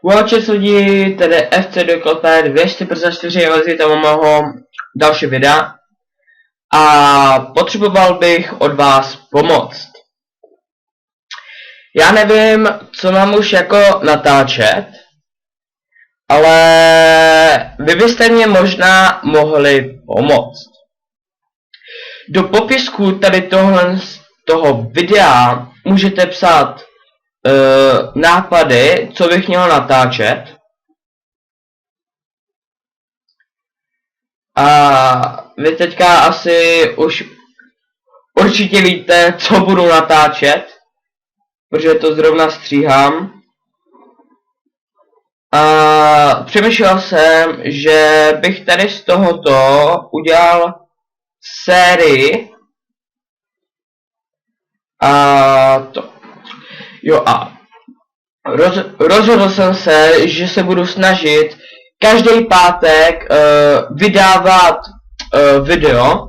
Watches lidi, tedy FC Doklepé 254 lezí tam mohou další videa. A potřeboval bych od vás pomoct. Já nevím, co mám už jako natáčet, ale vy byste mě možná mohli pomoct. Do popisku tady toho videa můžete psát nápady, co bych měl natáčet. A vy teďka asi už určitě víte, co budu natáčet, protože to zrovna stříhám. A přemýšlel jsem, že bych tady z tohoto udělal sérii. A to. Jo a rozhodl jsem se, že se budu snažit každý pátek vydávat video.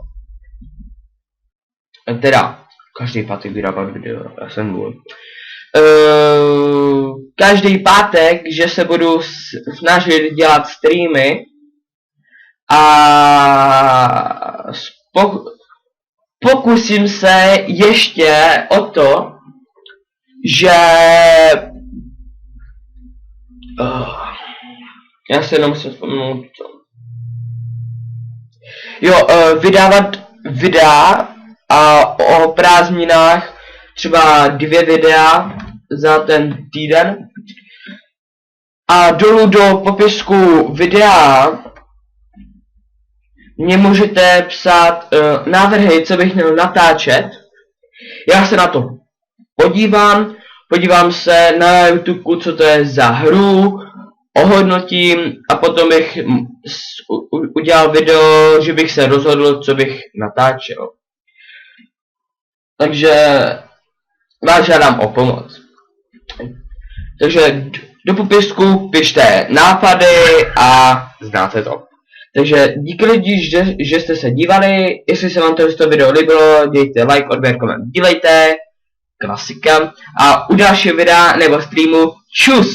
Teda, každý pátek vydávat video, já jsem mluvil. Každý pátek, že se budu snažit dělat streamy a pokusím se ještě o to, že já se jenom musím vzpomenout co. Jo, vydávat videa a o prázdninách třeba 2 videa za ten týden. A dolů do popisku videa mě můžete psát návrhy, co bych měl natáčet. Já se na to podívám se na YouTube, co to je za hru, ohodnotím a potom bych udělal video, že bych se rozhodl, co bych natáčel. Takže vás žádám o pomoc. Takže do popisku pište nápady a znáte to. Takže díky lidi, že jste se dívali. Jestli se vám to video líbilo, dejte like, odběr, koment, dílejte. Klasika. A u dalšího videa nebo streamu čus!